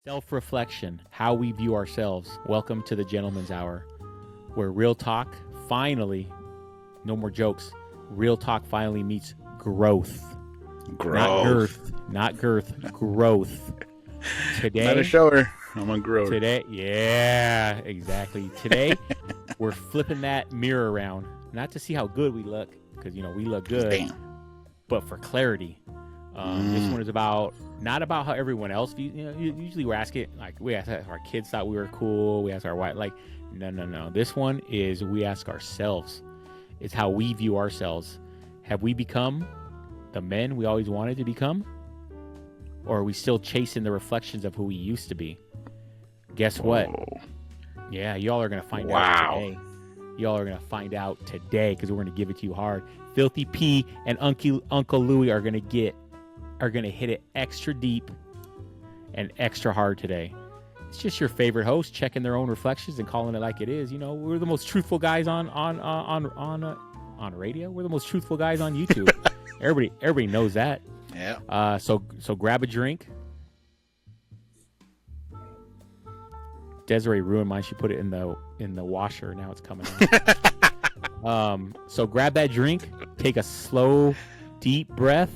Self-reflection, how we view ourselves. Welcome to the Gentleman's Hour, where real talk finally, no more jokes, real talk finally meets growth. Not girth, growth. Today, not a shower. I'm on growth. Today, yeah, exactly. Today, we're flipping that mirror around, not to see how good we look, because, we look good, Damn. but for clarity. This one is not about how everyone else views. Usually we ask our kids thought we were cool. We ask our wife, no. This one is we ask ourselves. It's how we view ourselves. Have we become the men we always wanted to become? Or are we still chasing the reflections of who we used to be? Guess what? Yeah, y'all are going to find out today. Y'all are going to find out today because we're going to give it to you hard. Filthy P and Uncle Louie are going to hit it extra deep and extra hard today. It's just your favorite host checking their own reflections and calling it like it is. We're the most truthful guys on radio. We're the most truthful guys on YouTube. everybody knows that. Yeah. So grab a drink. Desiree ruined mine. She put it in the washer. Now it's coming out. So grab that drink. Take a slow, deep breath.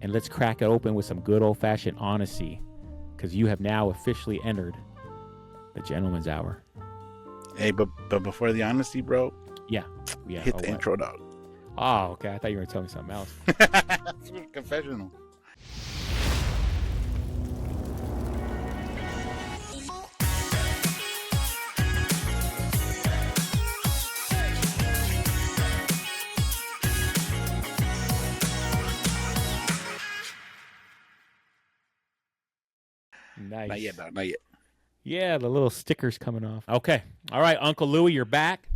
And let's crack it open with some good old-fashioned honesty, because you have now officially entered the Gentleman's Hour. Hey, but before the honesty, bro. Yeah. Hit the intro, dog. Oh, okay. I thought you were going to tell me something else. Confessional. Nice. Not yet, dog. Not yet. Yeah, the little sticker's coming off. Okay. All right, Uncle Louie, you're back.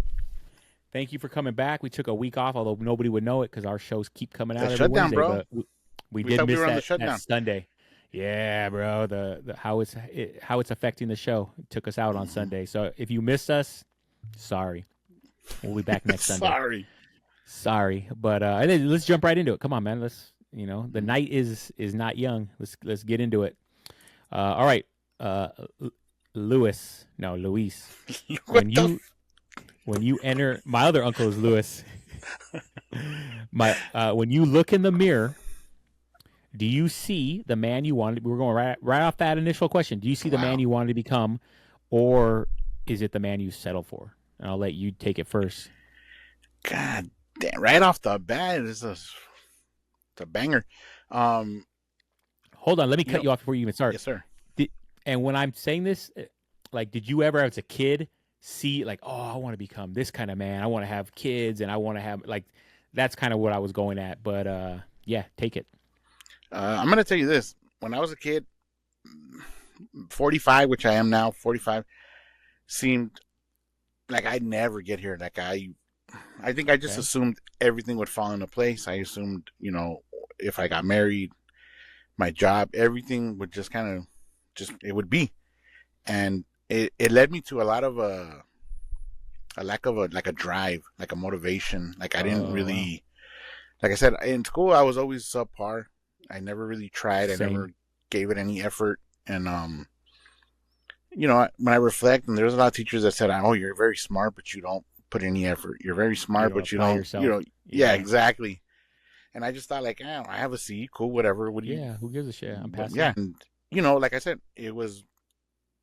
Thank you for coming back. We took a week off, although nobody would know it because our shows keep coming out every shutdown, Wednesday. bro. But we did miss that Sunday. Yeah, bro. The how it's affecting the show. It took us out on Sunday. So if you missed us, sorry. We'll be back next Sunday. Sorry, but and then let's jump right into it. Come on, man. Let's the night is not young. Let's get into it. All right, Luis. When you enter, my other uncle is Luis. When you look in the mirror, do you see the man you wanted? We're going right off that initial question. Do you see the man you wanted to become, or is it the man you settle for? And I'll let you take it first. God damn! Right off the bat, it's a banger. Hold on, let me cut you off before you even start. Yes, sir. And when I'm saying this, did you ever, as a kid, see I want to become this kind of man? I want to have kids, and I want to have that's kind of what I was going at. But yeah, take it. I'm gonna tell you this: when I was a kid, 45, which I am now, 45, seemed like I'd never get here. I think I just assumed everything would fall into place. I assumed, if I got married, my job, everything would just kind of it would be. And it led me to a lot of a lack of a drive, a motivation. I didn't really, like I said, in school, I was always subpar. I never really tried. I never gave it any effort. And, when I reflect, and there's a lot of teachers that said, oh, you're very smart, but you don't put any effort. You're very smart, but you don't, yourself. Yeah, exactly. And I just thought I have a C, cool, whatever. Who gives a shit? I'm passing. Yeah. And, like I said,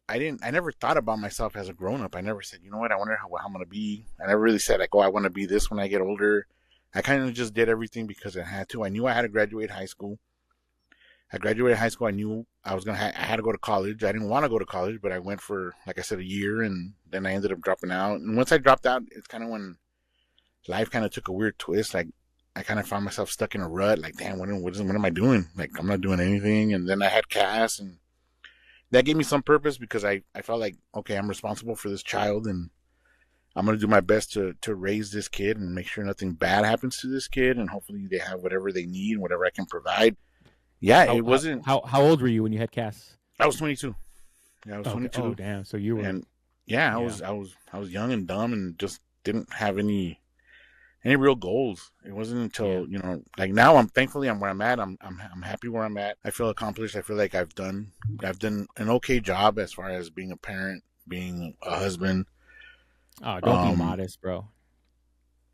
I never thought about myself as a grown up. I never said, I wonder how I'm going to be. I never really said I want to be this when I get older. I kind of just did everything because I had to. I knew I had to graduate high school. I graduated high school. I knew I had to go to college. I didn't want to go to college, but I went for, like I said, a year, and then I ended up dropping out. And once I dropped out, it's kind of when life kind of took a weird twist. I kind of found myself stuck in a rut. Damn, what am I doing? I'm not doing anything. And then I had Cass, and that gave me some purpose because I felt okay, I'm responsible for this child, and I'm going to do my best to raise this kid and make sure nothing bad happens to this kid, and hopefully they have whatever they need, whatever I can provide. Yeah, it wasn't. How old were you when you had Cass? I was 22. Yeah, I was 22. Oh, damn. So you were. And I was young and dumb and just didn't have any any real goals. It wasn't Yeah. until, like now, I'm thankfully I'm where I'm at. I'm happy where I'm at. I feel accomplished. I feel like I've done an okay job as far as being a parent, being a husband. Oh, don't be Um, modest, bro.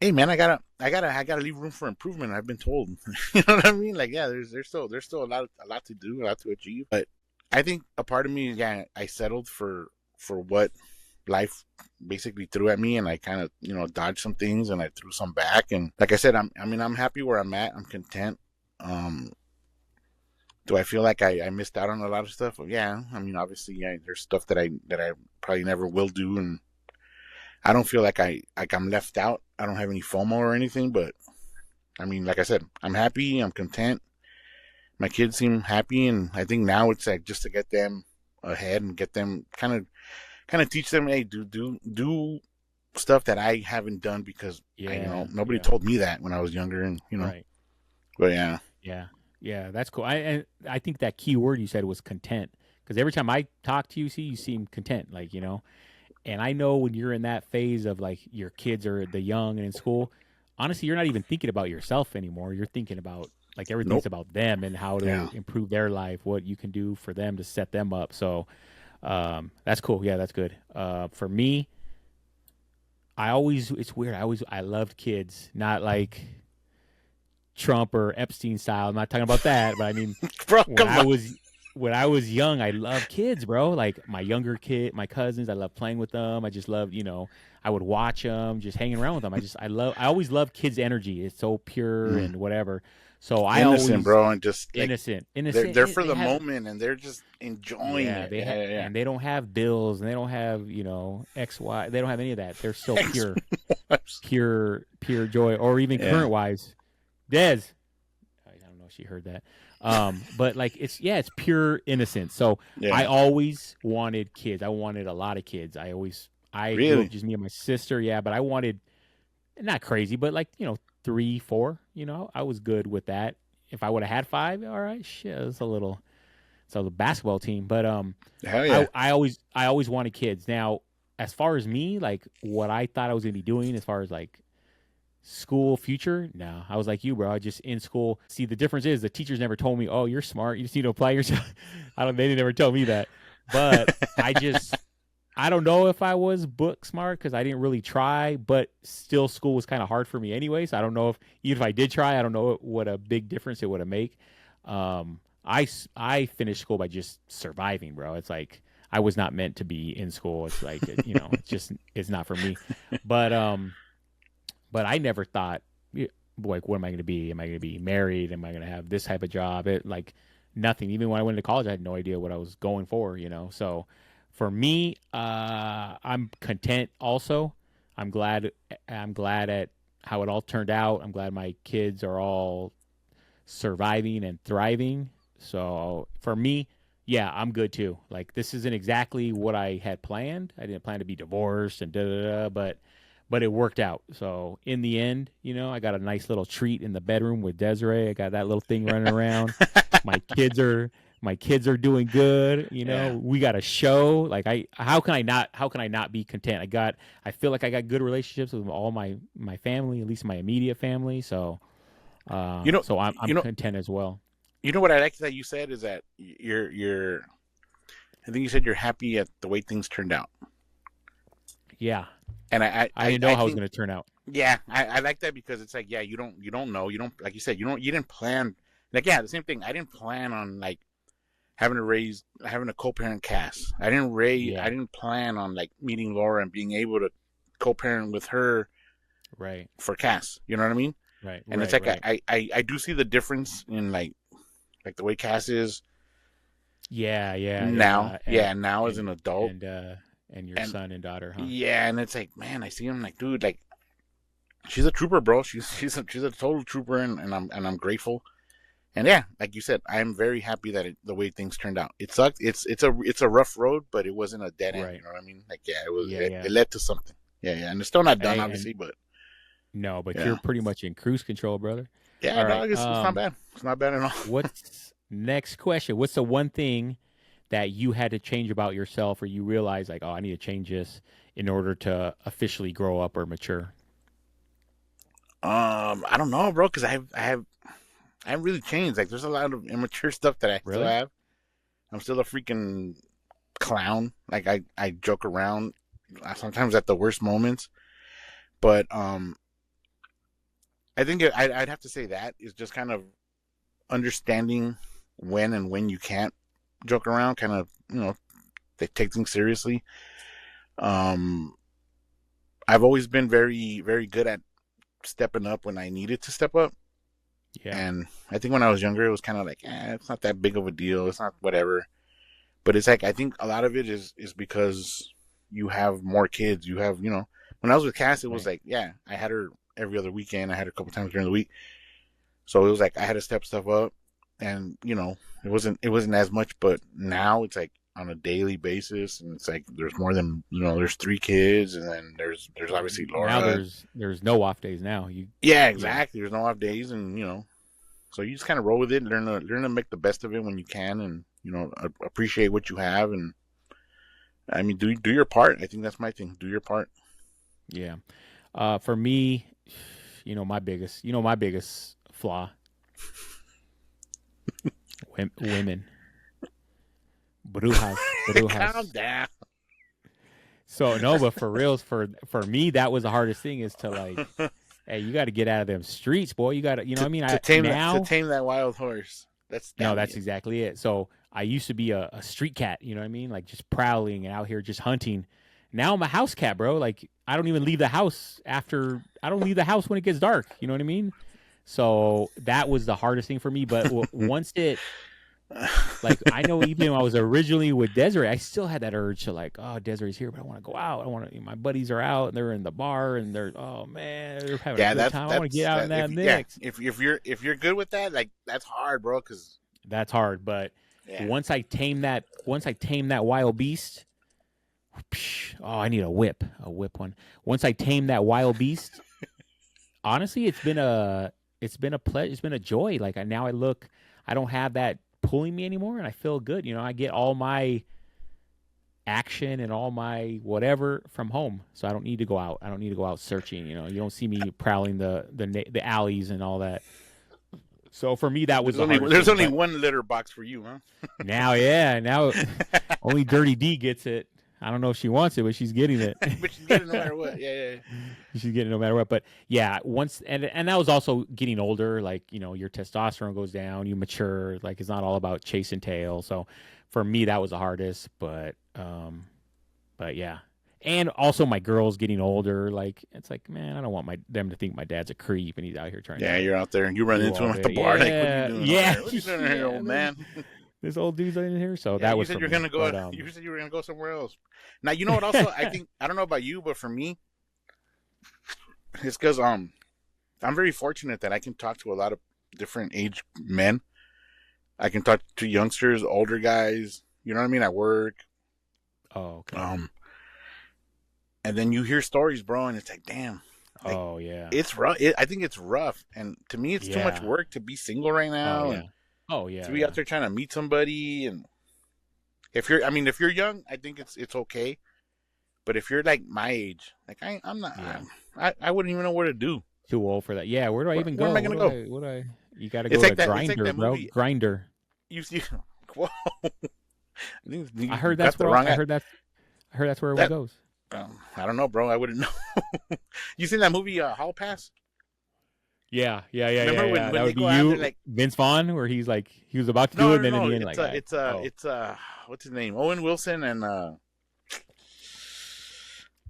hey man, I gotta leave room for improvement. I've been told. You know what I mean? Like, yeah, there's still a lot to do, a lot to achieve. But I think a part of me, yeah, I settled for what life basically threw at me, and I kind of dodged some things and I threw some back. And like I said, I'm happy where I'm at. I'm content. Um, do I feel like I missed out on a lot of stuff? Well, yeah. I mean, obviously, yeah, there's stuff that I probably never will do, and I don't feel like I'm left out. I don't have any FOMO or anything, but I mean, like I said, I'm happy. I'm content. My kids seem happy, and I think now it's like just to get them ahead and get them kind of teach them, hey, do stuff that I haven't done because Yeah, nobody yeah, told me that when I was younger, and right. but yeah, Yeah, yeah, that's cool. I think that key word you said was content, because every time I talk to you, see, you seem content, like And I know when you're in that phase of like your kids are the young and in school, honestly, you're not even thinking about yourself anymore. You're thinking about like everything's nope, about them and how yeah, to improve their life, what you can do for them to set them up. So that's cool. Yeah, that's good. For me, it's weird. I loved kids, not like Trump or Epstein style. I'm not talking about that, but I mean, bro, when come I on, was when I was young, I loved kids, bro. Like my younger kid, my cousins, I loved playing with them. I just loved, I would watch them, just hanging around with them. I always love kids' energy. It's so pure mm. and whatever. So I Innocent, always bro, and just like innocent. they're for They the have, moment, and they're just enjoying yeah, it. Yeah, yeah, and they don't have bills, and they don't have, X, Y. They don't have any of that. They're still yeah. pure joy. Or even Yeah, current wives, Des. I don't know if she heard that. But like it's pure innocence. So I yeah, always wanted kids. I wanted a lot of kids. I grew up really. just me and my sister, yeah, but I wanted not crazy, but like, 3, 4, I was good with that. If I would have had 5, all right, shit, it's a little so the basketball team. But Hell yeah. I always wanted kids. Now, as far as me, like what I thought I was gonna be doing as far as like school future, no, I was like you, bro. I just in school. See, the difference is the teachers never told me, oh, you're smart, you just need to apply yourself. I don't They never tell me that. But I don't know if I was book smart because I didn't really try, but still school was kind of hard for me anyway. So I don't know if even if I did try, I don't know what a big difference it would have made. I finished school by just surviving, bro. It's like I was not meant to be in school. It's like it's not for me. But I never thought, like, what am I going to be? Am I going to be married? Am I going to have this type of job? It like nothing. Even when I went to college, I had no idea what I was going for. So for me, I'm content. Also, I'm glad. I'm glad at how it all turned out. I'm glad my kids are all surviving and thriving. So for me, yeah, I'm good too. Like this isn't exactly what I had planned. I didn't plan to be divorced and da da da, but it worked out. So in the end, I got a nice little treat in the bedroom with Desiree. I got that little thing running around. My kids are my kids are doing good. Yeah. We got a show. Like how can I not be content? I feel like I got good relationships with all my family, at least my immediate family. So You know, so I'm you know, content as well. what I like that you said is that you're. I think you said you're happy at the way things turned out, Yeah, and I didn't know I how it was think going to turn out. yeah, I like that because it's like, yeah, you don't know, you don't, like you said, you didn't plan, like, yeah, the same thing. I didn't plan on like having a co-parent Cass. I Yeah, didn't plan on like meeting Laura and being able to co-parent with her right, for Cass. You know what I mean? right, And it's right, like right. I do see the difference in like the way Cass is Yeah, yeah, now. yeah, Yeah, now as and an adult, and and your and son and daughter, huh? yeah, and it's like, man, I see him like, dude, like she's a trooper, bro. She's a total trooper, and I'm grateful. And yeah, like you said, I'm very happy that the way things turned out. It sucked. It's a rough road, but it wasn't a dead end. You Right. know what I mean? Like, yeah, it was. Yeah, It yeah. led to something. Yeah, yeah, and it's still not done, Hey, and obviously, but no, but you're yeah, pretty much in cruise control, brother. yeah, All no, right. it's not bad. It's not bad at all. What's next question? What's the one thing that you had to change about yourself, or you realize like, oh, I need to change this in order to officially grow up or mature? I don't know, bro, because I haven't really changed. Like, there's a lot of immature stuff that I still Really? have. I'm still a freaking clown. Like, I joke around sometimes at the worst moments. But I think I'd have to say that is just kind of understanding when and when you can't joke around. Kind of, they take things seriously. Um, I've always been very, very good at stepping up when I needed to step up. Yeah. And I think when I was younger, it was kind of like, it's not that big of a deal. It's not whatever. But it's like, I think a lot of it is because you have more kids. You have, when I was with Cass, it was Right. like, yeah, I had her every other weekend. I had her a couple times during the week. So it was like I had to step stuff up, and it wasn't as much. But now it's like on a daily basis, and it's like there's more than there's three kids, and then there's obviously Now Laura. there's no off days now. Yeah, Yeah. exactly. There's no off days, and so you just kind of roll with it, learn to make the best of it when you can, and appreciate what you have, and I mean do your part. I think that's my thing. Do your part. Yeah. For me, my biggest flaw, women, brujas, Calm brujas. down. So no, but for reals, for me, that was the hardest thing is to like, hey, you got to get out of them streets, boy. You got to, what I mean? To I tame now, that wild horse. That's no, stallion. that's exactly it. So I used to be a street cat, you know what I mean? Like just prowling and out here just hunting. Now I'm a house cat, bro. Like I don't even leave the house I don't leave the house when it gets dark. You know what I mean? So that was the hardest thing for me. But once like I know even when I was originally with Desiree, I still had that urge to like, oh, Desiree's here, but I want to go out. I want to. My buddies are out and they're in the bar and they're, oh man, they're having a Yeah, good that's time. I want to that's get out in that. that Yeah, mix. if you're good with that, like that's hard, bro. Cause That's hard, but yeah, once I tame that wild beast, oh, I need a whip one. Once I tame that wild beast, honestly, it's been a joy. Like now I don't have that pulling me anymore, and I feel good. I get all my action and all my whatever from home, so I don't need to go out. I don't need to go out searching. You don't see me prowling the alleys and all that. So for me, that was there's the only hardest there's thing. only But one litter box for you, huh? now, yeah, now only Dirty D gets it. I don't know if she wants it, but she's getting it. But she's getting no matter what. Yeah, yeah. She's getting it no matter what. But yeah, once and that was also getting older. Like your testosterone goes down, you mature. Like it's not all about chasing tail. So for me, that was the hardest. But yeah, and also my girls getting older. Like it's like, man, I don't want them to think my dad's a creep and he's out here trying Yeah, to you're out there and you run do into all him at the the bar. Like, what are you yeah, doing over yeah, there? What are you doing over here, yeah. old man? This old dude's in here. So Yeah, that you was said for you're me. gonna go. But You said you were gonna go somewhere else. Now you know what? Also, I don't know about you, but for me, it's because I'm very fortunate that I can talk to a lot of different age men. I can talk to youngsters, older guys. You know what I mean? At work. oh, okay. Um, and then you hear stories, bro, and it's like, damn, like Oh yeah, it's rough. I think it's rough, and to me, it's too much yeah. work to be single right Oh now, yeah. and Oh to yeah, be out yeah. there trying to meet somebody. And if you're young, I think it's okay. But if you're like my age, like I'm not, Yeah. I wouldn't even know what to do. Too old for that. Yeah, where do I even Where am go? I gonna go? What do I you gotta It's go to like that. It's like Grinder, that bro. movie. Grinder. You see, whoa, I think I you heard got that's the where wrong. I heard that's where everyone That goes. I don't know, bro. I wouldn't know. You seen that movie, Hall Pass? Yeah, yeah, yeah, yeah, Remember yeah. when That they would be go out there you, like, Vince Vaughn, where he's like he was about to do no, it, no, and then in no. the end, like, oh, It's what's his name? Owen Wilson and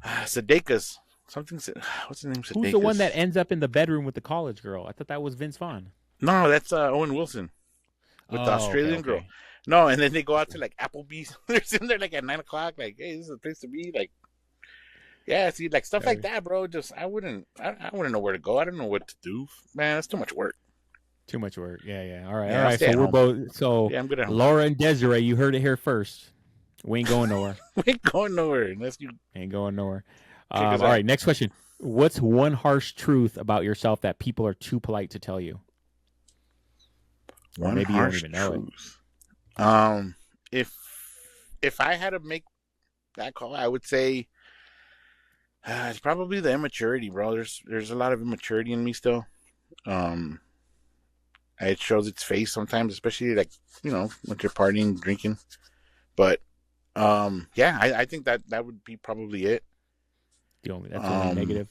Sudeikis. Something. What's his name? who's the one that Sudeikis. ends up in the bedroom with the college girl? I thought that was Vince Vaughn. No, that's Owen Wilson with the Oh, okay, Australian girl. okay. No, and then they go out to like Applebee's. They're sitting there like at 9 o'clock. Like, hey, this is a place to be. Like, yeah, see, like stuff like Very- that, bro. Just I wouldn't know where to go. I don't know what to do. Man, that's too much work. Too much work. Yeah, yeah. All right, all Yeah, I'll right. stay So at we're home. both. So Yeah, I'm good at home. Laura and Desiree, you heard it here first. We ain't going nowhere. We ain't going nowhere unless you Ain't going nowhere. kick us All out. right, next question. What's one harsh truth about yourself that people are too polite to tell you? Or One maybe you don't harsh even know it. truth. Um, if I had to make that call, I would say It's probably the immaturity, bro. There's a lot of immaturity in me still. Um, it shows its face sometimes, especially like when you're partying, drinking. But yeah, I think that would be probably it. That's the only Um, negative.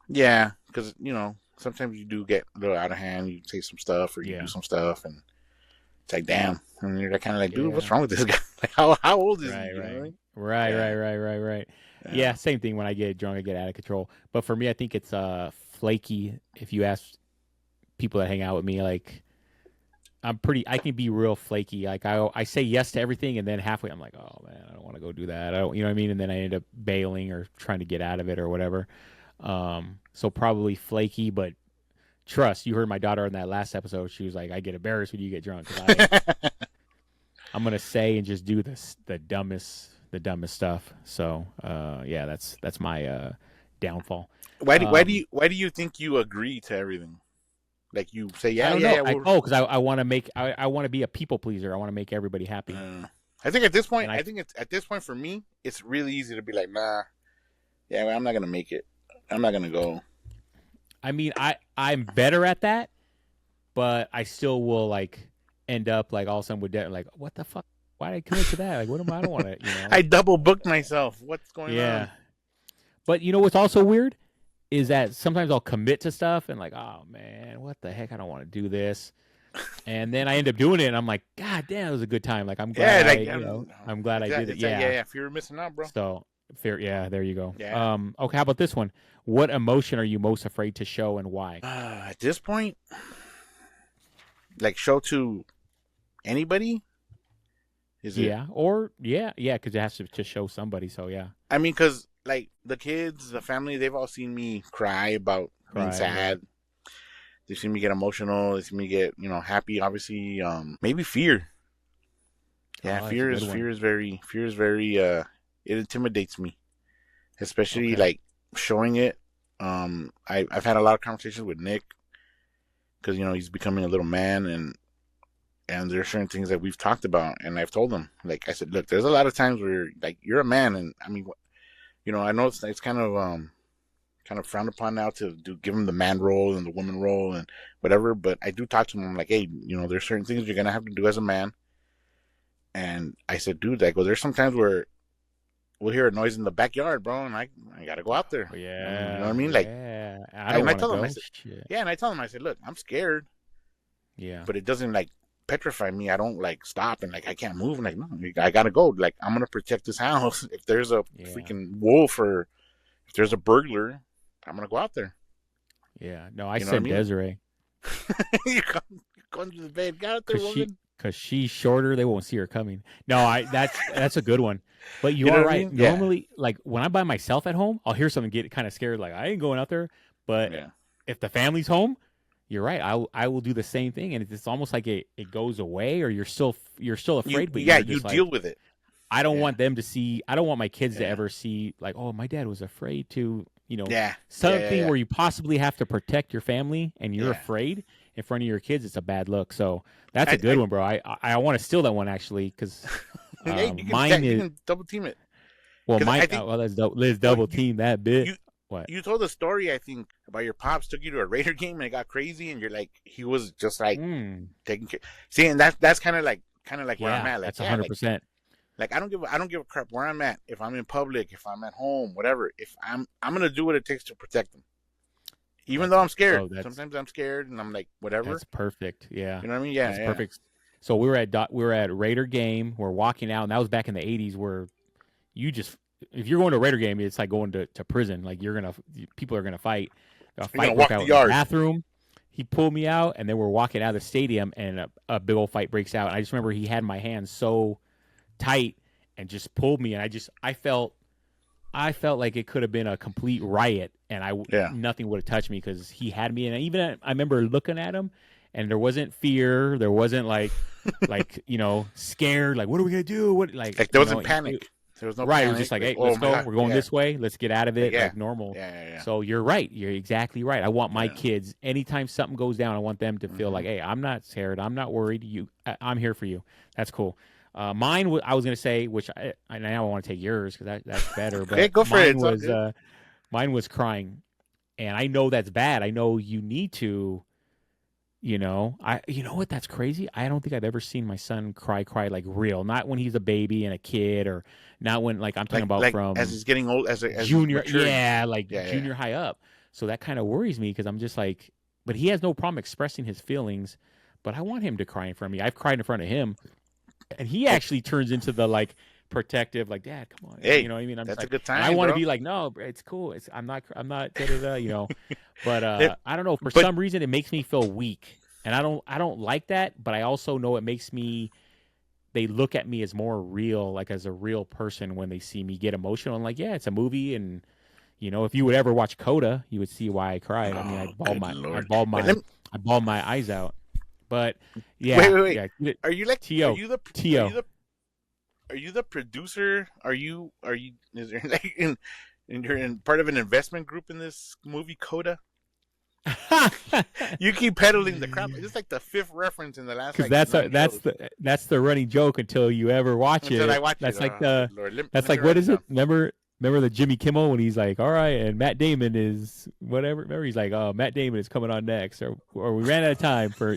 yeah, because sometimes you do get a little out of hand. You say some stuff or you do Yeah. some stuff, and it's like damn, and you're kind of like, dude, what's Yeah. wrong with this guy? Like, how old is he? Right, You know what I right. mean? Right, Yeah, right, right, right, right. yeah. Yeah, same thing when I get drunk, I get out of control. But for me, I think it's flaky. If you ask people that hang out with me, like I can be real flaky. Like I say yes to everything and then halfway I'm like, "Oh man, I don't want to go do that." I don't, you know what I mean? And then I end up bailing or trying to get out of it or whatever. So probably flaky, but trust, you heard my daughter in that last episode. She was like, "I get embarrassed when you get drunk cuz I'm going to say and just do the dumbest stuff." So, yeah, that's my downfall. Um why do you think you agree to everything? Like you say, I yeah, don't yeah, know. yeah. Cuz I want to I want to be a people pleaser. I want to make everybody happy. Uh, I think at this point, And I it's at this point for me, it's really easy to be like, nah, yeah, well, I'm not gonna make it. I'm not gonna go. I mean, I'm better at that, but I still will like end up like all of a sudden with that, like what the fuck? Why did I commit to that? Like what am I? I don't want to, I double booked myself. What's going Yeah. on? But you know what's also weird is that sometimes I'll commit to stuff and like, oh man, what the heck? I don't want to do this. And then I end up doing it, and I'm like, God damn, it was a good time. Like I'm glad Yeah, like I'm glad I did it. it's like yeah, Yeah. yeah. Fear of missing out, bro. So fair. Yeah, there you go. Yeah. Okay. How about this one? What emotion are you most afraid to show and why? At this point, like show to anybody, is it? Yeah, or yeah, because it has to show somebody. So yeah, I mean, because like the kids, the family, they've all seen me cry about being cry, right? sad. They've seen me get emotional. They've seen me get happy. Obviously, maybe fear. Yeah, Oh, that's a good one. fear is very it intimidates me, especially Okay. like showing it. I've had a lot of conversations with Nick because he's becoming a little man, and there are certain things that we've talked about, and I've told him, like I said, look, there's a lot of times where like you're a man, and I mean, I know it's kind of frowned upon now to give him the man role and the woman role and whatever, but I do talk to him. I'm like, hey, there's certain things you're gonna have to do as a man. And I said, dude, I go, there's sometimes where we'll hear a noise in the backyard, bro, and I gotta go out there. Oh, You know what I yeah, mean? Like, yeah. I don't and I want to tell him, I go. said, Shit. yeah, and I tell him, I said, look, I'm scared, Yeah, but it doesn't like petrify me. I don't like stop and like I can't move and like no, I gotta go. Like I'm gonna protect this house. If there's a yeah, freaking wolf or if there's a burglar, I'm gonna go out there. yeah. No, I You know what I sent mean? Desiree You come to the bed, get out there, because she woman. because she's shorter. They won't see her coming. No, I that's a good one. But you You know are what I right. mean? Yeah, Normally, like when I'm by myself at home, I'll hear something get kind of scared. Like I ain't going out there. But yeah. if the family's home, you're right. I will do the same thing, and it's almost like it goes away, or you're still afraid, but you're You just like deal with it. I don't Yeah, want them to see. I don't want my kids to yeah, ever see like, oh, my dad was afraid to, yeah, yeah, yeah, something yeah, where you possibly have to protect your family and you're yeah. afraid in front of your kids. It's a bad look. So that's a good I one, bro. I want to steal that one actually because hey, mine you is can double team it well, because mine. I think Well, let's well double team that bit. you What? you told a story I think about your pops took you to a Raider game and it got crazy and you're like he was just like Mm, taking care. See, and that's kind of like where I'm yeah, at. Like that's a yeah, hundred percent. like I don't give a crap where I'm at. If I'm in public, if I'm at home, whatever. If I'm gonna do what it takes to protect them, even though I'm scared. Bro. That's Sometimes I'm scared and I'm like whatever. That's perfect. Yeah, You know what I mean? Yeah, that's yeah, perfect. So we were at Raider game. We're walking out, and that was back in the '80s, where you just if you're going to a Raider game, it's like going to prison. Like people are gonna fight. A you're gonna fight broke walk out the in the yard. bathroom. He pulled me out, and then we're walking out of the stadium, and a big old fight breaks out. And I just remember he had my hand so tight and just pulled me, and I felt like it could have been a complete riot, and Yeah. nothing would have touched me because he had me. And even I remember looking at him, and there wasn't fear, there wasn't like scared, like what are we gonna do? What Like there wasn't panic. There was no right? It was panic. just like, Like hey, oh let's my go. god, We're going yeah, this way. Let's get out of like it yeah, like normal. yeah, yeah, yeah, So you're right. You're exactly right. I want my yeah. kids. Anytime something goes down, I want them to feel Mm-hmm. like, hey, I'm not scared. I'm not worried. I'm here for you. That's cool. I was gonna say, which I now I want to take yours because that's better. Okay, But go for it. mine It's all was good. Mine was crying, and I know that's bad. I know you need to. You know what? That's crazy. I don't think I've ever seen my son cry like real. Not when he's a baby and a kid, or not when like I'm talking about Like as from he's getting old, as he's junior, maturing. yeah, like Yeah, yeah. junior high up. So that kind of worries me because I'm just like, but he has no problem expressing his feelings. But I want him to cry in front of me. I've cried in front of him, and he Oh, actually turns into the like protective, like Dad, come on, you hey, know what I mean? I'm just that's a like, good and I time, want to bro. be like, no, it's cool. I'm not, da, da, da, But If- I don't know. For but some reason, it makes me feel weak, and I don't like that. But I also know it makes me. They look at me as more real, like as a real person when they see me get emotional. And like, yeah, it's a movie, and if you would ever watch Coda, you would see why I cried. I mean, oh, good I lord. bawled But my, I bawled my eyes out. But wait, yeah, wait, wait. yeah, Are you like? Are Tio, you the? Are you Tio. the? Are you the producer? Are you? Are you? Is there like in you're in part of an investment group in this movie Coda? You keep peddling the crap. It's like the fifth reference in the last Because like nine shows. that's the running joke until you ever watch Until I it. watch it, That's like oh good lord, that's let me like what write it is it? down. Remember the Jimmy Kimmel when he's like, all right, and Matt Damon is whatever. Remember he's like, oh, Matt Damon is coming on next, or we ran out of time for.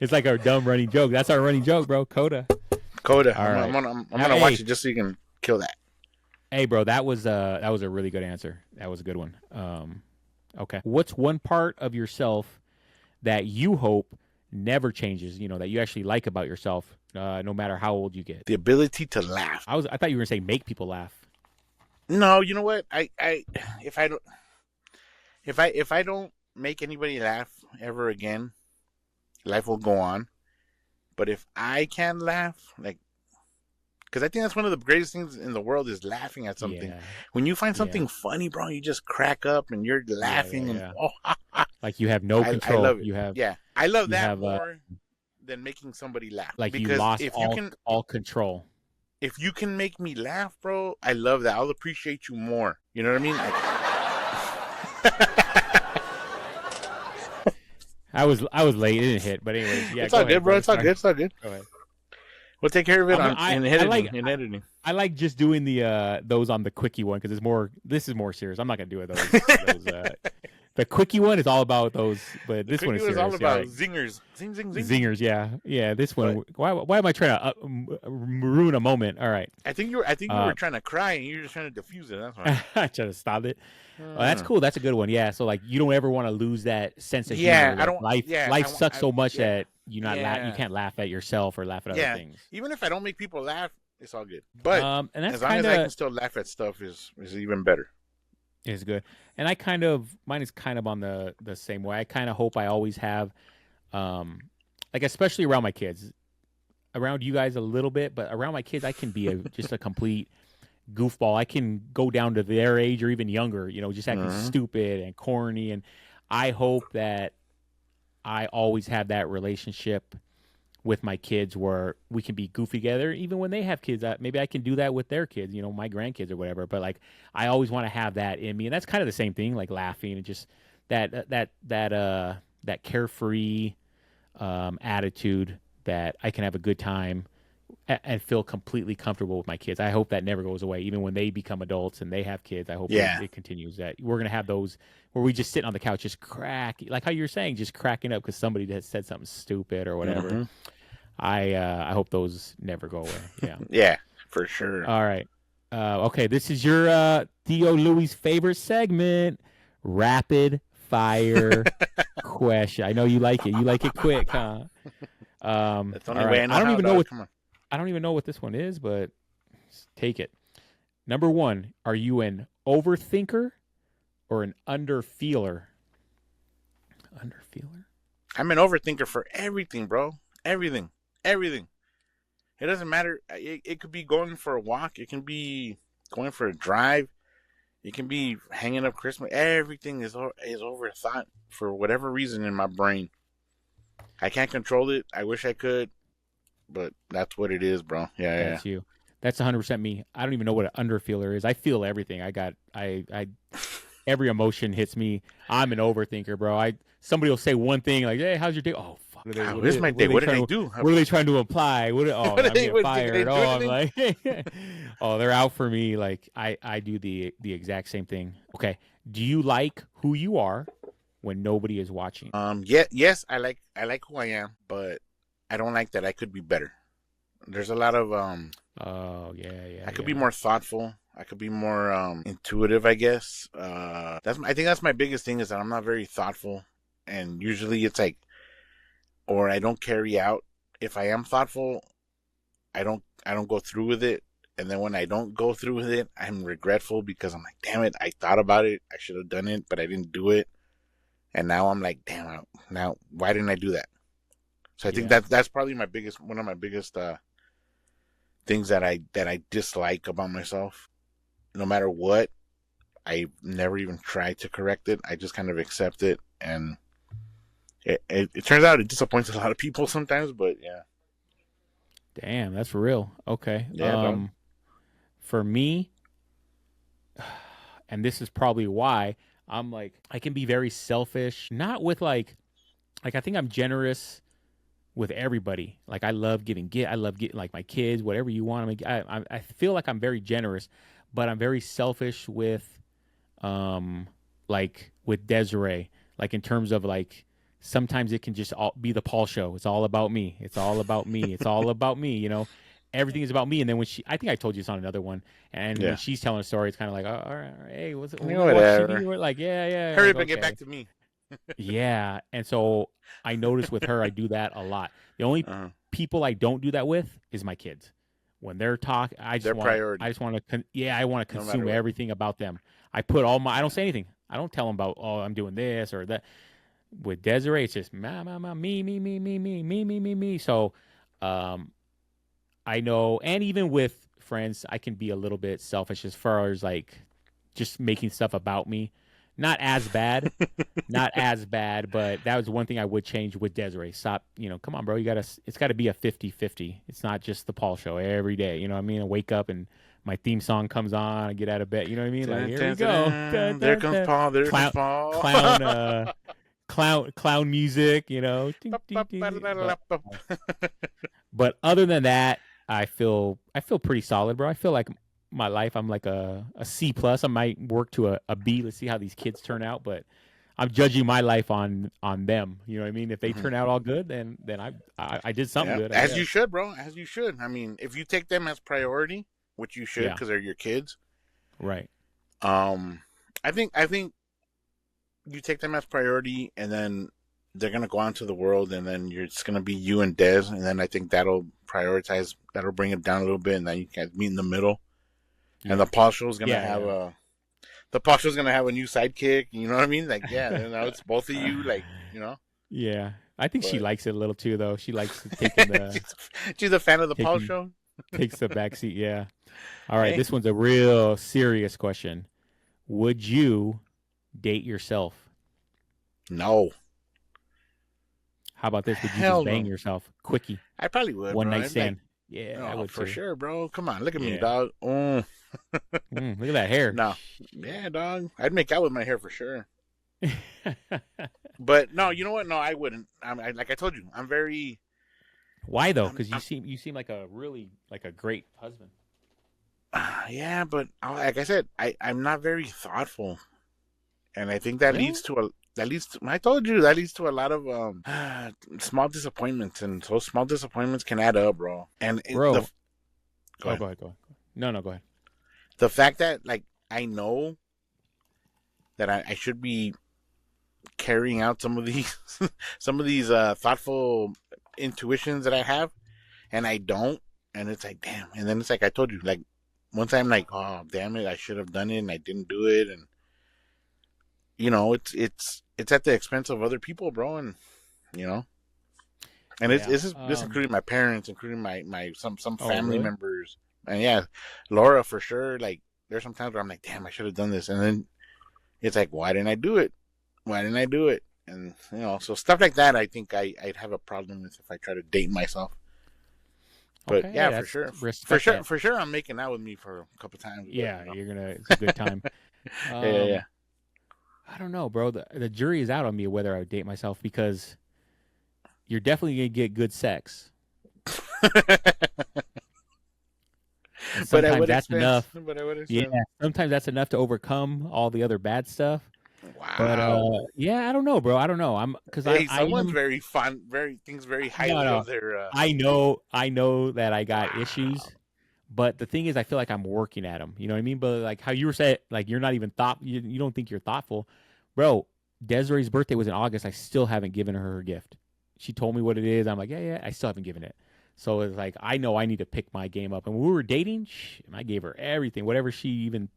It's like our dumb running joke. That's our running joke, bro. Coda. Coda. All right. I'm Now, gonna watch hey, it just so you can kill that. hey, bro, that was a really good answer. That was a good one. Okay. What's one part of yourself that you hope never changes? That you actually like about yourself, no matter how old you get. The ability to laugh. I thought you were gonna say make people laugh. No, you know what? If I don't, if I don't make anybody laugh ever again, life will go on. But if I can laugh, like, because I think that's one of the greatest things in the world is laughing at something. Yeah, When you find yeah, something funny, bro, you just crack up and you're yeah, yeah, laughing and yeah. oh, Like you have no I control. love it. You have Yeah, I love you that have more than making somebody laugh. like you Because lost all control. if you can make me laugh, bro, I love that. I'll appreciate you more. You know what I mean? I was late. It didn't hit, but anyways, yeah. It's Go all ahead, good, bro. brother. It's all Sorry. good. It's all good. Go ahead. We'll take care of it in I editing. like In editing. I like just doing the those on the quickie one because it's more. This is more serious. I'm not gonna do it those. The quickie one is all about those, but The this one quickie is was all serious. Yeah, about right. zingers, zing, zing, zing. Zingers, yeah, yeah. This But one. Why am I trying to ruin a moment? All right. I think you were trying to cry and you were just trying to diffuse it. That's why. Try to stop it. Oh, that's Hmm. cool. That's a good one. Yeah. So like, you don't ever want to lose that sense of Yeah, humor. I Like don't. life, Yeah, life sucks so much yeah, that you yeah, can't laugh at yourself or laugh at other yeah. things. Even if I don't make people laugh, it's all good. But And that's as long kind as I can of still laugh at stuff, is even better. is good. And mine is kind of on the same way. I kind of hope I always have, um, like especially around my kids, around you guys a little bit, but around my kids, I can be just a complete goofball. I can go down to their age or even younger, just acting Hmm. stupid and corny. And I hope that I always have that relationship with my kids where we can be goofy together, even when they have kids. Maybe I can do that with their kids, my grandkids or whatever. But like, I always want to have that in me, and that's kind of the same thing, like laughing and just that carefree attitude that I can have a good time and feel completely comfortable with my kids. I hope that never goes away, even when they become adults and they have kids. I hope Yeah. it continues. That we're gonna have those where we just sit on the couch, just like how you're saying, just cracking up because somebody has said something stupid or whatever. Hmm. I hope those never go away. Yeah. Yeah, for sure. All right. Okay, this is your Theo Louis' favorite segment, rapid fire question. I know you like it. You like it quick, huh? That's the only All way right. I know how. Come on. I don't even know what this one is, but take it. Number one, are you an overthinker or an underfeeler? Underfeeler? I'm an overthinker for everything, bro. Everything, everything. It doesn't matter. It could be going for a walk. It can be going for a drive. It can be hanging up Christmas. Everything is overthought for whatever reason in my brain. I can't control it. I wish I could, but that's what it is, bro. Yeah, That's you. That's 100% me. I don't even know what an underfeeler is. I feel everything. I every emotion hits me. I'm an overthinker, bro. Somebody will say one thing like, "Hey, how's your day?" Oh, fuck. How is my day? What did I do? what are they trying to imply? Oh, I'm getting What did I fired. do Oh, I'm anything? like, oh, they're out for me. Like I do the exact same thing. Okay. Do you like who you are when nobody is watching? Yeah, yes, I like who I am, but I don't like that I could be better. There's a lot of Oh, yeah, I yeah, could be yeah. more thoughtful. I could be more intuitive, I guess. I think that's my biggest thing is that I'm not very thoughtful, and usually it's like, or I don't carry out. If I am thoughtful, I don't go through with it, and then when I don't go through with it, I'm regretful because I'm like, damn it, I thought about it, I should have done it, but I didn't do it, and now I'm like, damn, now why didn't I do that? So I think Yeah. that's probably my biggest one of my biggest things that I dislike about myself. No matter what, I never even tried to correct it. I just kind of accept it, and it turns out it disappoints a lot of people sometimes. But yeah, Damn, that's real. Okay. yeah, dog. For me, and this is probably why I'm like I can be very selfish, not with like I think I'm generous with everybody. Like I love giving I love getting like my kids, whatever you want. I feel like I'm very generous, but I'm very selfish with um like with Desiree. Like in terms of like sometimes it can just all be the Paul show. It's all about me. It's all about me. It's all about me. You know, everything is about me. And then when I think I told you this on another one. And when Yeah, she's telling a story, it's kind of like, oh, all right, hey, we're gonna watch TV. whatever. We're like, yeah, yeah. Hurry Like up and get back okay, to me. yeah. And so I notice with her, I do that a lot. The only Uh, people I don't do that with is my kids. When they're talking, their I priority, just want to, yeah, I want to no matter consume what. everything about them. I put all my, I don't say anything. I don't tell them about, oh, I'm doing this or that. With Desiree, it's just me. So, um, I know, and even with friends, I can be a little bit selfish as far as like just making stuff about me. Not as bad, not as bad, but that was one thing I would change with Desiree. Stop, come on, bro. It's got to be a 50-50. It's not just the Paul show every day. You know what I mean? I wake up and my theme song comes on. I get out of bed. You know what I mean? Like, Dun, here we dun, dun, go. dun. There comes Paul. There comes Clown, Paul. clown, clown music, Ding, ding, ding, ding. But other than that, I feel pretty solid, bro. I feel like my life, I'm like a C plus. I might work to a B. Let's see how these kids turn out, but I'm judging my life on them. You know what I mean? If they Mhm. turn out all good, then I did something Yeah, good, I as guess. you should, bro. As you should. I mean, if you take them as priority, which you should, Yeah, because they're your kids. right. Um, I think you take them as priority, and then they're gonna go out into the world, and then you're just gonna be you and Des, and then I think that'll bring it down a little bit, and then you can meet in the middle. And Yeah, yeah, yeah, the Pasha's gonna have a new sidekick. You know what I mean? Like, yeah, then now it's both of you. Like, you know. yeah. I think she But likes it a little too, though. She likes taking the she's a fan of the Paul taking show. takes the back seat. Yeah. All right, Hey, this one's a real serious question. Would you date yourself? no, How about this? Would you just hell bang no. yourself? Quickie. I probably would, One bro. night I'd like, stand. Yeah, I oh, would for too. sure, bro. Come on, look at me, Yeah. dog. Oh, Look at that hair. no, yeah, dog. I'd make out with my hair for sure. But no, you know what? No, I wouldn't. Like I told you, I'm very. Why though? I'm, Because you I'm, seem like a really like a great husband. yeah, but like I said, I'm not very thoughtful, and I think that Really, leads to a that leads to, I told you that leads to a lot of small disappointments, and those small disappointments can add up, bro. And bro? go Oh, ahead. go ahead. Go ahead. No, no, go ahead. The fact that like I know that I should be carrying out some of these some of these thoughtful intuitions that I have, and I don't, and it's like damn, and then it's like I told you, like once I'm like, oh damn it, I should have done it, and I didn't do it, and it's at the expense of other people, bro, and you know, and Yeah. this including my parents, including my some Oh, family really? members, and yeah, Laura for sure. Like there's some times where I'm like, damn, I should have done this, and then it's like, why didn't I do it? Why didn't I do it? And so stuff like that, I think I'd have a problem with if I try to date myself. But Okay. Hey, yeah, for that's sure, respect that. for sure, I'm making out with me for a couple times. But Yeah, you're gonna. It's a good time. yeah. Um, I don't know, bro. The jury is out on me whether I would date myself because you're definitely gonna get good sex, and But at sometimes what that's expense? enough. But at what Yeah, expense? sometimes that's enough to overcome all the other bad stuff. But Wow. yeah, I don't know, bro. I don't know. I'm because Hey, I someone's am very fun, very thinks very no highly no. of their. I know that I got Wow. issues, but the thing is, I feel like I'm working at them. You know what I mean? But like how you were saying, like you're not even you don't think you're thoughtful, bro. Desiree's birthday was in August. I still haven't given her gift. She told me what it is. I'm like, yeah, yeah. I still haven't given it. So it's like I know I need to pick my game up. And when we were dating, I gave her everything, whatever she didn't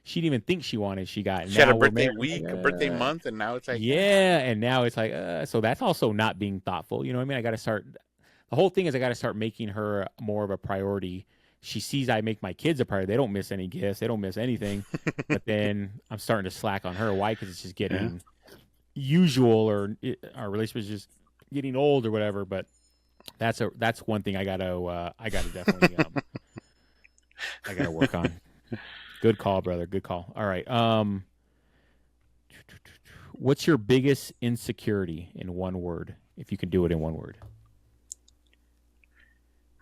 even think she wanted. She got. And She had a now we're birthday married. I'm week, a birthday like, month, and now it's like, yeah. And now it's like, so that's also not being thoughtful. You know what I mean? I got to start. The whole thing is I got to start making her more of a priority. She sees I make my kids a priority. They don't miss any gifts. They don't miss anything. But then I'm starting to slack on her. Why? Because it's just yeah. getting usual, or our relationship is just getting old or whatever. But that's one thing I gotta definitely I gotta work on. Good call, brother. Good call. All right. What's your biggest insecurity in one word? If you can do it in one word.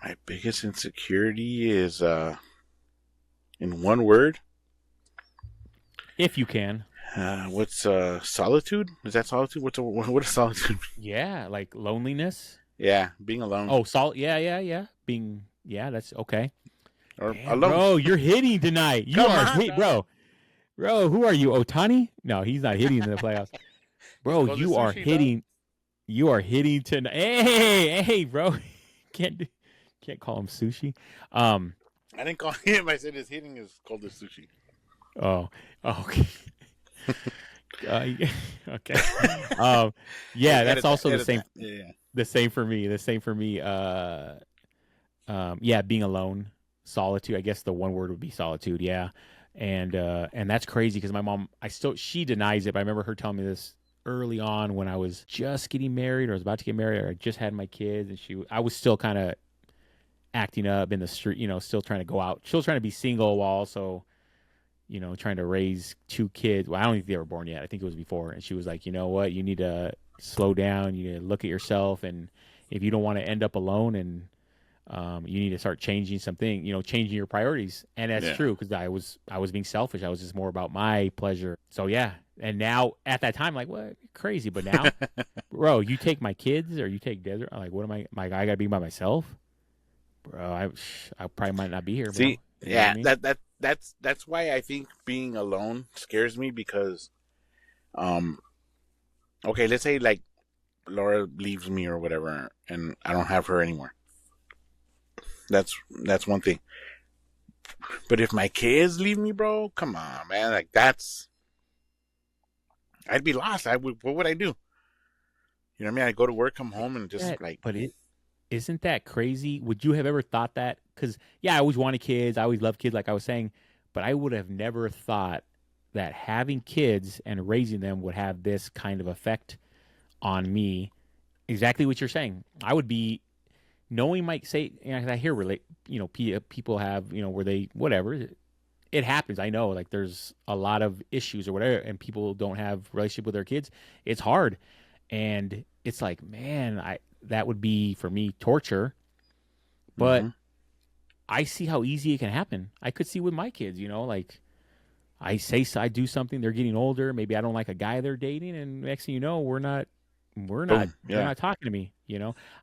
My biggest insecurity is in one word. If you can. What's solitude? Is that solitude? What is solitude? Yeah, like loneliness. Yeah, being alone Oh, yeah, yeah, yeah. Being, yeah, that's okay. or Damn, alone. bro, you're hitting tonight. You Come are on, hit, dog. bro. Bro, who are you? Otani? No, he's not hitting in the playoffs. He's Bro, called the you are sushi, dog. hitting. You are hitting tonight. Hey, bro. can't do- can't call him sushi. Um. I didn't call him. I said his hitting is called the sushi. Oh. Okay. Okay. Um. Yeah, that's Edit that. also the Edit same. that. Yeah. The same for me. The same for me. Yeah, being alone, solitude. I guess the one word would be solitude. Yeah, and that's crazy because my mom, she denies it, but I remember her telling me this early on when I was just getting married or I was about to get married or I just had my kids, and I was still kind of acting up in the street, still trying to go out. She was trying to be single while also, trying to raise two kids. Well, I don't think they were born yet. I think it was before. And she was like, you know what? You need to slow down. You need to look at yourself, and if you don't want to end up alone and you need to start changing something, changing your priorities. And that's Yeah. true because I was being selfish. I was just more about my pleasure. So yeah. And now at that time, like, what? You're crazy. But now, bro, you take my kids or you take Desert. I'm like, what am I? I gotta be by myself, bro. I probably might not be here, bro. See, You know what I yeah, mean? that's why I think being alone scares me because, um, okay, let's say like Laura leaves me or whatever, and I don't have her anymore. That's one thing. But if my kids leave me, bro, come on, man, like I'd be lost. What would I do? You know what I mean? I go to work, come home, and just That, like, but it isn't that crazy. Would you have ever thought that? Because yeah, I always wanted kids. I always loved kids, like I was saying. But I would have never thought that having kids and raising them would have this kind of effect on me. Exactly what you're saying. I would be knowing Mike say. I hear relate. People have where they whatever. It happens. I know. Like there's a lot of issues or whatever, and people don't have relationship with their kids. It's hard, and it's like, man, I that would be for me torture. But mm-hmm. I see how easy it can happen. I could see with my kids, like I do something, they're getting older. Maybe I don't like a guy they're dating, and next thing you know, Boom, they're yeah, not talking to me.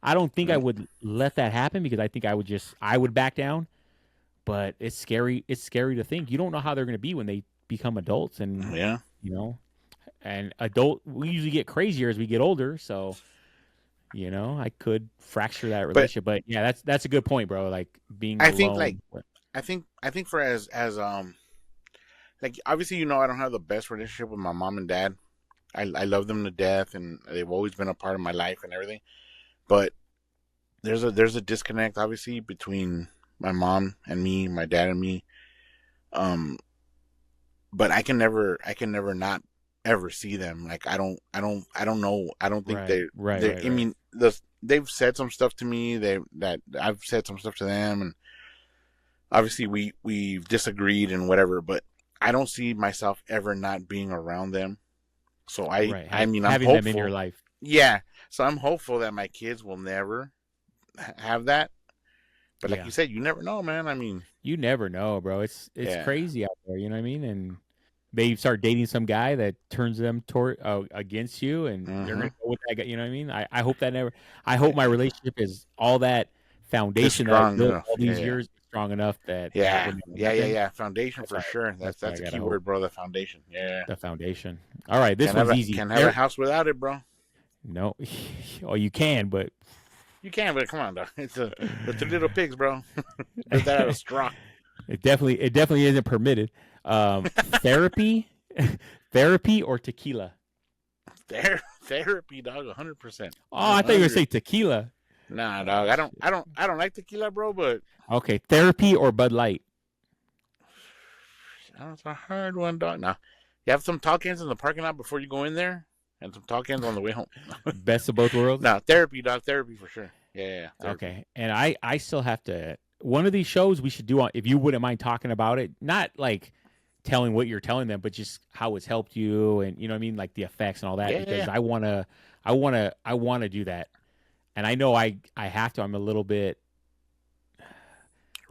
I don't think I yeah, would let that happen because I think I would back down. But it's scary. It's scary to think you don't know how they're going to be when they become adults, and yeah. you know, and we usually get crazier as we get older. So I could fracture that But relationship. But yeah, that's a good point, bro. Like being I think like alone. I think for as like obviously I don't have the best relationship with my mom and dad. I love them to death, and they've always been a part of my life and everything. But there's a disconnect obviously between my mom and me, my dad and me. Um, but I can never not ever see them. Like I don't know. I don't think Right, right, they. right, I right. mean, they've said some stuff to me. That I've said some stuff to them, and obviously we've disagreed and whatever. But I don't see myself ever not being around them. So I Right. I mean I'm Having them in your hopeful. life. yeah. So I'm hopeful that my kids will never have that. But like Yeah. you said, you never know, man. I mean, You never know, bro. It's yeah. crazy out there. You know what I mean? And they start dating some guy that turns them toward against you, and they're Mm-hmm. gonna go with that guy. You know what I mean? I hope that never. I hope my Yeah. relationship is all that It's foundation that I strong built enough. all Yeah, these yeah. years is strong enough that that Yeah, would never yeah, yeah, happen. yeah. Foundation That's for what sure. what That's I a gotta key hope. word, bro. The foundation. Yeah. The foundation. All right, this one's easy. Can't have a house without it, bro. No, oh, you can, but You can, but come on, dog. It's a the three little pigs, bro. Built that out of straw. it definitely isn't permitted. Therapy, therapy or tequila. Therapy, dog. 100%. Oh, I thought you were gonna 100. say tequila. Nah, dog. Oh shit. I don't like tequila, bro. But Okay, therapy or Bud Light. it's a hard one, dog. Now, you have some talk-ins in the parking lot before you go in there, and some talk-ins on the way home. Best of both worlds. No, therapy, dog. Therapy for sure. Yeah, therapy. Okay, and I still have to. One of these shows we should do on, if you wouldn't mind talking about it, not like telling what you're telling them, but just how it's helped you, and you know what I mean, like the effects and all that. Yeah, yeah, Because yeah. I wanna do that, and I know I have to. I'm a little bit.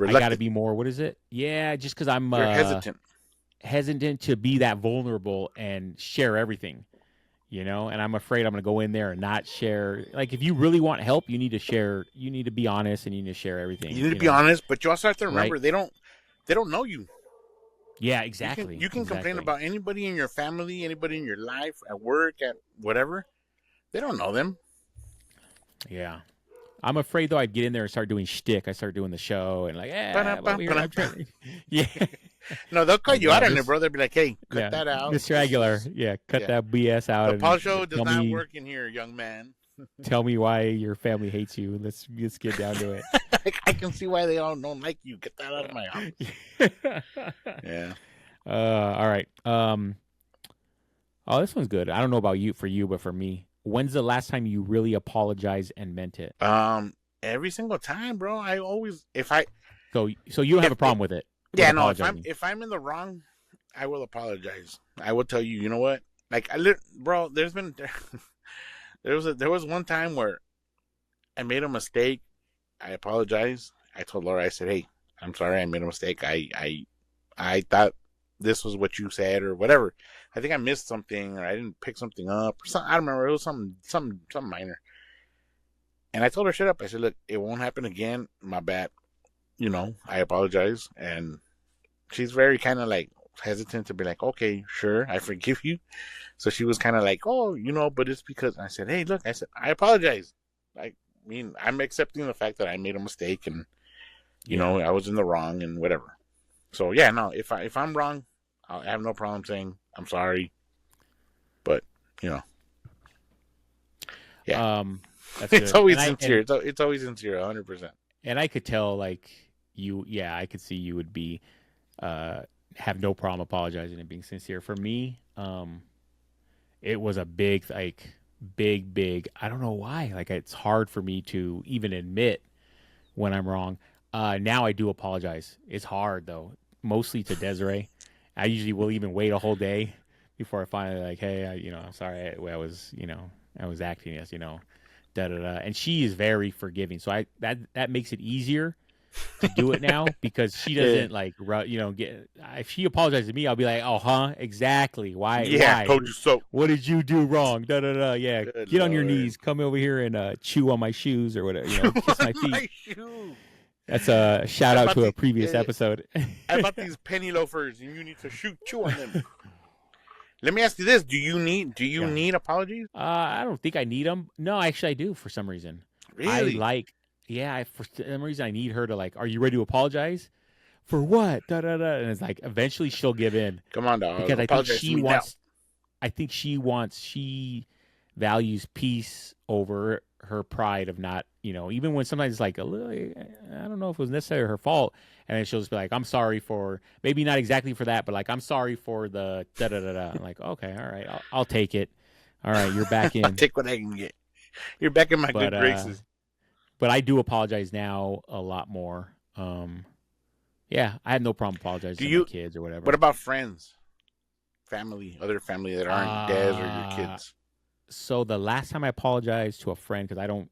I got to Reluctant. be more. What is it? Yeah, just because I'm You're hesitant. hesitant to be that vulnerable and share everything, and I'm afraid I'm going to go in there and not share. Like, if you really want help, you need to share, you need to be honest, and you need to share You everything, need to be honest, but you also have to right? remember they don't know you. Yeah, exactly, You can complain exactly. about anybody in your family, anybody in your life, at work, at whatever. They don't know them. Yeah, I'm afraid though. I'd get in there and start doing shtick. I start doing the show and like, yeah, I'm over here. I'm Ba-da-ba-ba-da. trying to, yeah, No, they'll call like, you out on it, this, bro. They'll be like, "Hey, cut yeah, that out. Mr. This Aguilar, is yeah, cut yeah. that BS out The Paul and show does tell not me work in here, young man." tell me why your family hates you. Let's get down to it. I can see why they all don't like you. Get that out of my office. Yeah. All right. Oh, this one's good. I don't know about you, for you, but for me, when's the last time you really apologized and meant it? Every single time, bro. I always if I So you don't have if a problem with it, with yeah, no, apologizing. if I'm in the wrong, I will apologize. I will tell you, you know what? Like bro, there's been there was one time where I made a mistake. I apologized. I told Laura, I said, "Hey, I'm sorry, I made a mistake. I thought this was what you said or whatever. I think I missed something or I didn't pick something up or something. I don't remember. It was something minor." And I told her shut up. I said, "Look, it won't happen again. My bad. I apologize." And she's very kind of like hesitant to be like, "Okay, sure, I forgive you." So she was kind of like, "Oh, but it's because," I said, "Hey, look," I said, "I apologize. I mean, I'm accepting the fact that I made a mistake and Yeah. I was in the wrong and whatever." So yeah, no, if I'm wrong, I have no problem saying I'm sorry. But you know, yeah, That's it's good. always sincere. It's always sincere, 100%. And I could tell, like, you. Yeah, I could see you would be uh have no problem apologizing and being sincere. For me, it was a big, like, big. I don't know why. Like, it's hard for me to even admit when I'm wrong. Now I do apologize. It's hard though, mostly to Desiree. I usually will even wait a whole day before I finally, like, hey, I'm sorry. I was acting as, da da da. And she is very forgiving, so that makes it easier to do it now because she Yeah, doesn't like get. If she apologizes to me, I'll be like, oh, huh, exactly. Why? yeah, Why? told you so. What did you do wrong? Da da da. Yeah, Good get on your lord. knees, come over here and chew on my shoes or whatever. Chew Kiss on my feet. my shoe. That's a shout I out bought to a these. previous Yeah, episode. I bought these penny loafers, and you need to chew on them. Let me ask you this: Do you Yeah. need apologies? I don't think I need them. No, actually, I do for some reason. I Really? like, yeah, for some reason, I need her to, like, are you ready to apologize? For what? Da da da. And it's like, eventually she'll give in Come on, dog. because I think Apologize to she me now. wants, she values peace over her pride of not, even when sometimes it's like a little, I don't know if it was necessarily her fault. And then she'll just be like, I'm sorry for, maybe not exactly for that, but like, I'm sorry for the da da da da. I'm like, okay, all right, I'll take it. All right, you're back I'll in. take what I can get. You're back in my But good graces. I do apologize now a lot more. Yeah, I have no problem apologizing Do to my you? kids or What whatever. about friends, family, other family that aren't Des or your Uh kids? So the last time I apologized to a friend, because I don't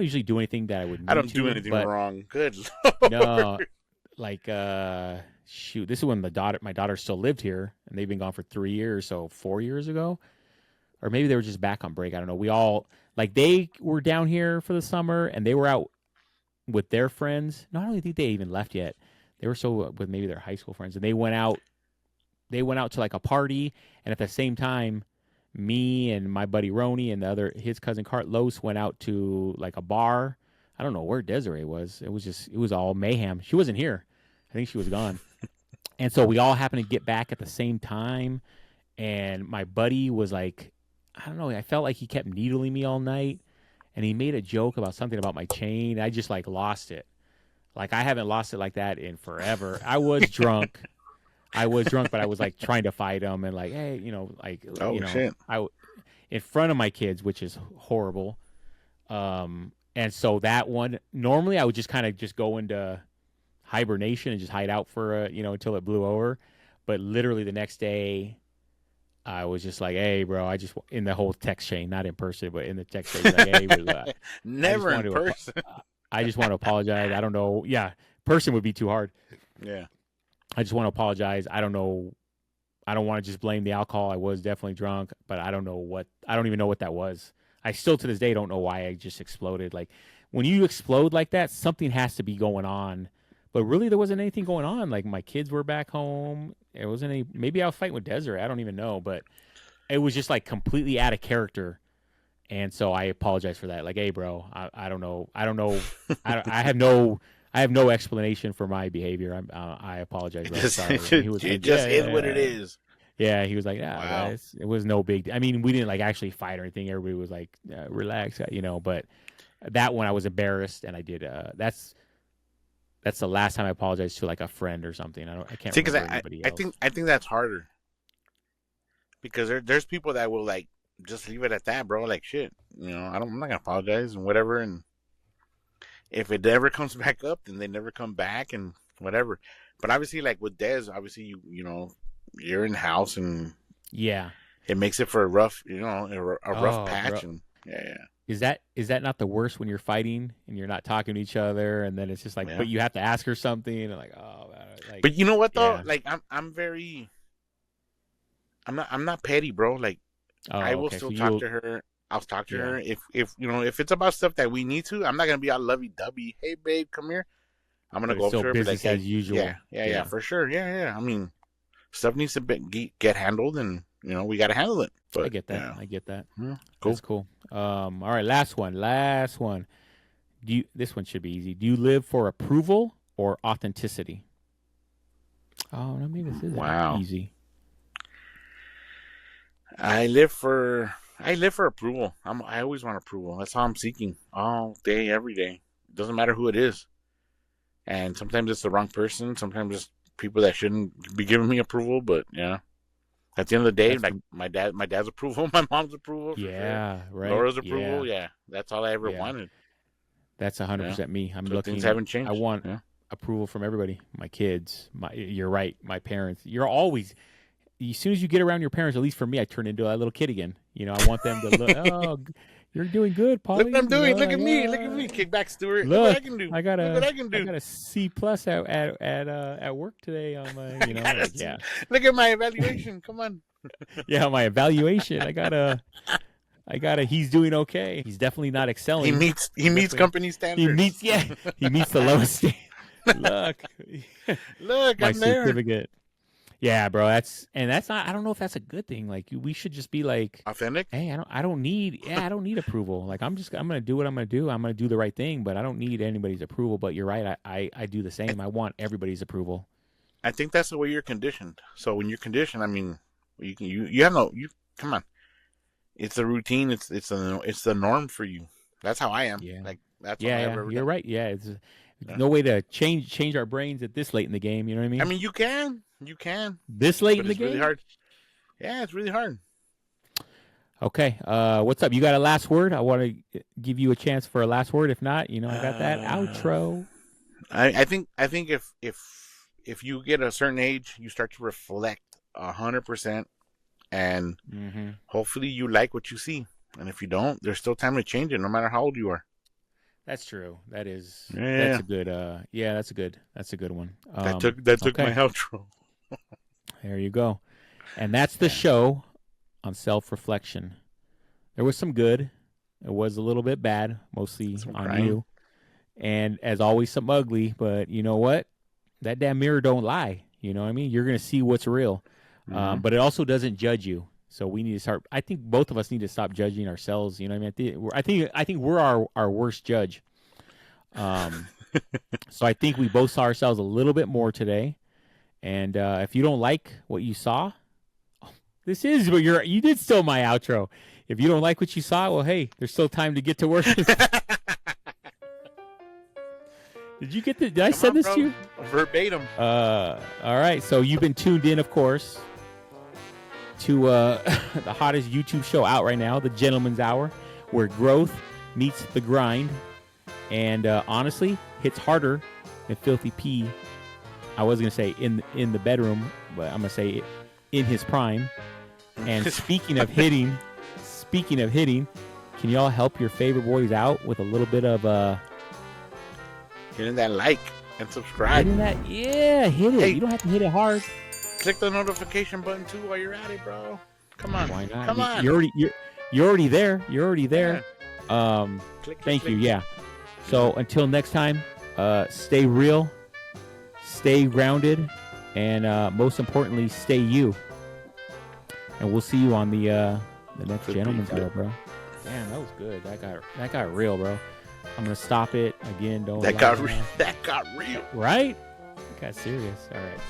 usually do anything that I would I need don't do to, anything but wrong. Good Lord. no, like shoot, this is when my daughter still lived here, and they've been gone for 3 years, so 4 years ago, or maybe they were just back on break. I don't know. We all like they were down here for the summer, and they were out with their friends. No, I don't think they even left yet. They were still with maybe their high school friends, and they went out. They went out to like a party, and at the same time, me and my buddy Roni and the other his cousin Carlos went out to like a bar. I don't know where Desiree was. It was all mayhem. She wasn't here. I think she was gone. And so we all happened to get back at the same time. And my buddy was like, I don't know. I felt like he kept needling me all night. And he made a joke about something about my chain. I just like lost it. Like I haven't lost it like that in forever. I was drunk. But I was like trying to fight him and like, hey, Oh shit. In front of my kids, which is horrible. And so that one, normally I would just kind of just go into hibernation and just hide out for until it blew over. But literally the next day, I was just like, hey, bro, in the whole text chain, not in person, but in the text chain, like, hey, Never in person. I just want to apologize. I don't know. Yeah, person would be too hard. Yeah. I just want to apologize. I don't know. I don't want to just blame the alcohol. I was definitely drunk, but I don't even know what that was. I still to this day don't know why I just exploded. Like when you explode like that, something has to be going on. But really there wasn't anything going on. Like my kids were back home. It wasn't any, maybe I was fighting with Desiree. I don't even know, but it was just like completely out of character. And so I apologize for that. Like, hey, bro, I don't know. I have no explanation for my behavior. I apologize. Bro. Sorry. It just is what it is. Yeah, he was like, Wow. it was no big. I mean, we didn't like actually fight or anything. Everybody was like, relax, But that one, I was embarrassed, and I did. That's the last time I apologized to like a friend or something. I can't See, remember because anybody I else. think that's harder because there's people that will like just leave it at that, bro. Like shit, I'm not gonna apologize and whatever. And if it ever comes back up, then they never come back and whatever. But obviously, like with Dez, obviously you're in the house and Yeah. it makes it for a rough, a rough patch. Bro. And yeah. Is that not the worst when you're fighting and you're not talking to each other and then it's just like, Yeah. but you have to ask her something and like, oh, like. But you know what though? Yeah. Like I'm not petty, bro. Like I will still talk to her. I'll talk to her if if it's about stuff that we need to. I'm not gonna be all lovey dovey. Hey babe, come here. I'm gonna go up to her. Business like, as usual. Yeah, for sure. Yeah. I mean, stuff needs to get handled, and we got to handle it. But, I get that. Yeah. I get that. Cool. That's cool. All right, last one. This one should be easy. Do you live for approval or authenticity? Oh, no, maybe this isn't easy. I live for approval. I always want approval. That's all I'm seeking all day, every day. It doesn't matter who it is. And sometimes it's the wrong person. Sometimes it's people that shouldn't be giving me approval. But yeah, at the end of the day, like my dad's approval, my mom's approval. Yeah, sure. right. Laura's approval. Yeah, that's all I ever wanted. That's 100% me. I'm looking. Things haven't changed. I want approval from everybody. My kids. You're right. My parents. You're always. As soon as you get around your parents, at least for me, I turn into a little kid again. I want them to look. Oh, you're doing good, Paulie. Look what I'm doing. Look at me. Look at me. Kick back, Stuart. Look what I can do. I got Look what I can do. I got a C+ at work today. On my, yeah. Look at my evaluation. Come on. Yeah, my evaluation. I got a. He's doing okay. He's definitely not excelling. He meets company standards. He meets the lowest standard. Look, my I'm there. certificate. Yeah, bro. That's not. I don't know if that's a good thing. Like we should just be like authentic. Hey, I don't need approval. Like I'm gonna do what I'm gonna do. I'm gonna do the right thing, but I don't need anybody's approval. But you're right. I do the same. I want everybody's approval. I think that's the way you're conditioned. So when you're conditioned, I mean, you have no. Come on. It's a routine. It's the norm for you. That's how I am. Yeah. Like that's You're right. Yeah. It's no way to change our brains at this late in the game. You know what I mean? I mean, you can. This late in the game? It's really hard. Yeah, it's really hard. Okay. What's up? You got a last word? I want to give you a chance for a last word. If not, I got that outro. I think if you get a certain age, you start to reflect 100%, And hopefully you like what you see. And if you don't, there's still time to change it, no matter how old you are. That's true. That's Yeah. a good. That's a good one. That took my outro. There you go. And that's the show on self-reflection. There was some good. It was a little bit bad, mostly on crying. you. And as always, some ugly. But you know what? That damn mirror don't lie. You know what I mean? You're going to see what's real. But it also doesn't judge you. So we need to start. I think both of us need to stop judging ourselves. You know what I mean? I think we're our worst judge. So I think we both saw ourselves a little bit more today. And if you don't like what you saw, this is what you did steal my outro. If you don't like what you saw, well, hey, there's still time to get to work. Did I send this to you? Verbatim. All right. So you've been tuned in, of course, to the hottest YouTube show out right now, The Gentleman's Hour, where growth meets the grind. And honestly, hits harder than Filthy P. I was going to say in the bedroom, but I'm going to say in his prime. And speaking of hitting, can y'all help your favorite boys out with a little bit of hitting that like and subscribe? Hitting that, yeah, hit it. Hey, you don't have to hit it hard. Click the notification button too while you're at it, bro. Come on. Why not? Come on. You're already there. Yeah. Thank you. Yeah. So until next time, stay real, stay grounded, and most importantly, stay you. And we'll see you on the next Gentleman's Hour, bro. Damn, that was good. That got real, bro. I'm gonna stop it again. Don't. That got real. Right? That got serious. All right.